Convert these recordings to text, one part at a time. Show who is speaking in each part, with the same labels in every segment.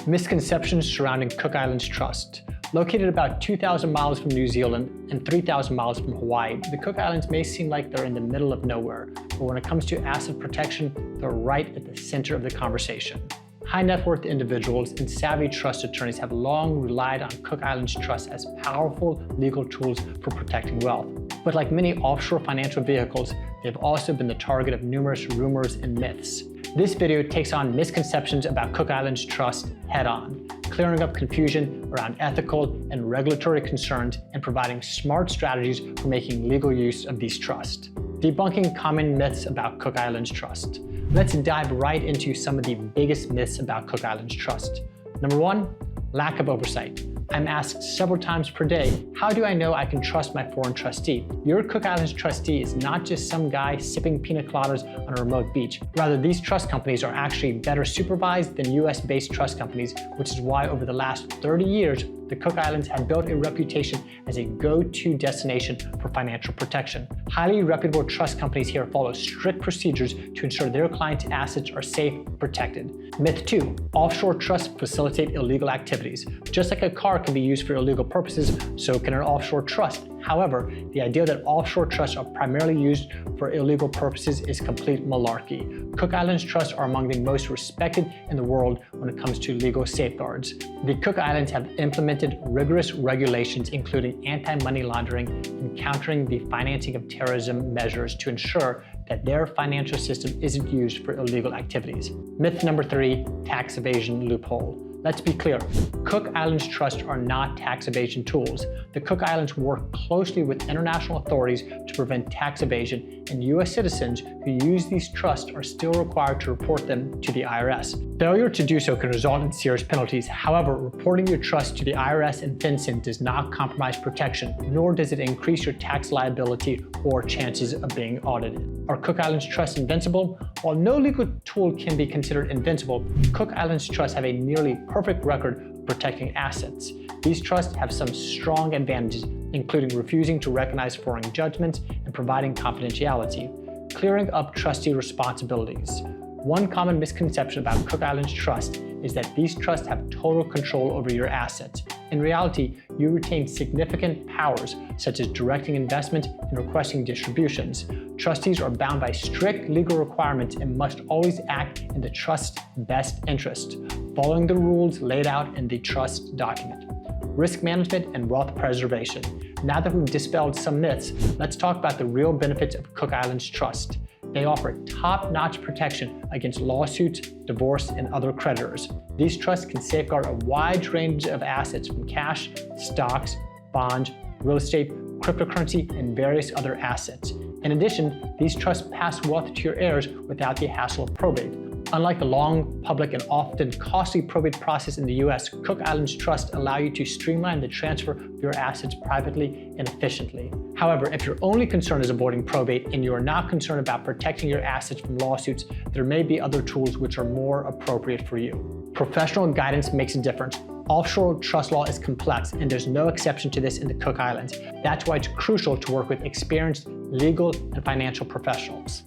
Speaker 1: Misconceptions surrounding Cook Islands Trust. Located about 2,000 miles from New Zealand and 3,000 miles from Hawaii, the Cook Islands may seem like they're in the middle of nowhere, but when it comes to asset protection, they're right at the center of the conversation. High net worth individuals and savvy trust attorneys have long relied on Cook Islands Trust as powerful legal tools for protecting wealth. But like many offshore financial vehicles, they've also been the target of numerous rumors and myths. This video takes on misconceptions about Cook Islands Trust head-on, clearing up confusion around ethical and regulatory concerns and providing smart strategies for making legal use of these trusts. Debunking common myths about Cook Islands Trust. Let's dive right into some of the biggest myths about Cook Islands Trust. Number 1, lack of oversight. I'm asked several times per day, how do I know I can trust my foreign trustee? Your Cook Islands trustee is not just some guy sipping pina coladas on a remote beach. Rather, these trust companies are actually better supervised than US-based trust companies, which is why over the last 30 years, the Cook Islands have built a reputation as a go-to destination for financial protection. Highly reputable trust companies here follow strict procedures to ensure their clients' assets are safe and protected. Myth 2, offshore trusts facilitate illegal activities. Just like a car can be used for illegal purposes, so can an offshore trust. However, the idea that offshore trusts are primarily used for illegal purposes is complete malarkey. Cook Islands trusts are among the most respected in the world when it comes to legal safeguards. The Cook Islands have implemented rigorous regulations including anti-money laundering and countering the financing of terrorism measures to ensure that their financial system isn't used for illegal activities. Myth number 3, tax evasion loophole. Let's be clear, Cook Islands trusts are not tax evasion tools. The Cook Islands work closely with international authorities to prevent tax evasion, and US citizens who use these trusts are still required to report them to the IRS. Failure to do so can result in serious penalties. However, reporting your trust to the IRS and FinCEN does not compromise protection, nor does it increase your tax liability or chances of being audited. Are Cook Islands trusts invincible? While no legal tool can be considered invincible, Cook Islands trusts have a nearly perfect record of protecting assets. These trusts have some strong advantages, including refusing to recognize foreign judgments and providing confidentiality, clearing up trustee responsibilities. One common misconception about Cook Islands Trust is that these trusts have total control over your assets. In reality, you retain significant powers, such as directing investment and requesting distributions. Trustees are bound by strict legal requirements and must always act in the trust's best interest, following the rules laid out in the trust document. Risk management and wealth preservation. Now that we've dispelled some myths, let's talk about the real benefits of Cook Islands Trust. They offer top-notch protection against lawsuits, divorce, and other creditors. These trusts can safeguard a wide range of assets from cash, stocks, bonds, real estate, cryptocurrency, and various other assets. In addition, these trusts pass wealth to your heirs without the hassle of probate. Unlike the long, public, and often costly probate process in the US, Cook Islands Trust allow you to streamline the transfer of your assets privately and efficiently. However, if your only concern is avoiding probate and you are not concerned about protecting your assets from lawsuits, there may be other tools which are more appropriate for you. Professional guidance makes a difference. Offshore trust law is complex, and there's no exception to this in the Cook Islands. That's why it's crucial to work with experienced legal and financial professionals.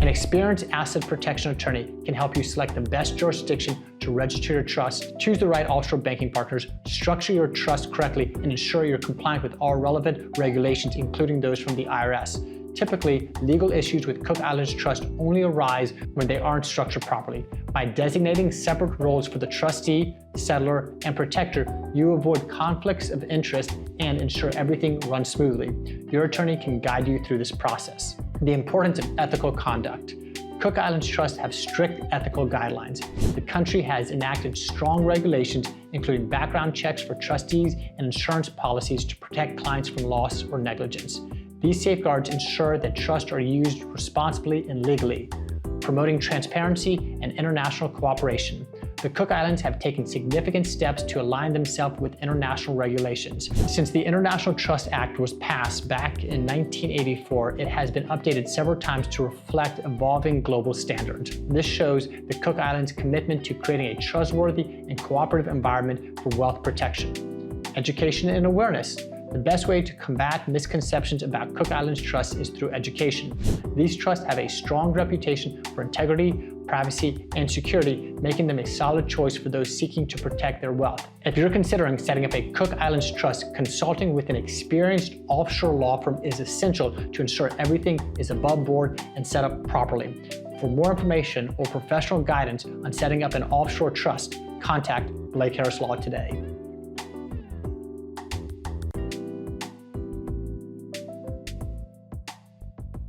Speaker 1: An experienced asset protection attorney can help you select the best jurisdiction to register your trust, choose the right offshore banking partners, structure your trust correctly, and ensure you're compliant with all relevant regulations, including those from the IRS. Typically, legal issues with Cook Islands Trust only arise when they aren't structured properly. By designating separate roles for the trustee, settler, and protector, you avoid conflicts of interest and ensure everything runs smoothly. Your attorney can guide you through this process. The importance of ethical conduct. Cook Islands Trust have strict ethical guidelines. The country has enacted strong regulations, including background checks for trustees and insurance policies to protect clients from loss or negligence. These safeguards ensure that trusts are used responsibly and legally, promoting transparency and international cooperation. The Cook Islands have taken significant steps to align themselves with international regulations. Since the International Trust Act was passed back in 1984, it has been updated several times to reflect evolving global standards. This shows the Cook Islands' commitment to creating a trustworthy and cooperative environment for wealth protection. Education and awareness. The best way to combat misconceptions about Cook Islands trusts is through education. These trusts have a strong reputation for integrity, privacy, and security, making them a solid choice for those seeking to protect their wealth. If you're considering setting up a Cook Islands trust, consulting with an experienced offshore law firm is essential to ensure everything is above board and set up properly. For more information or professional guidance on setting up an offshore trust, contact Blake Harris Law today.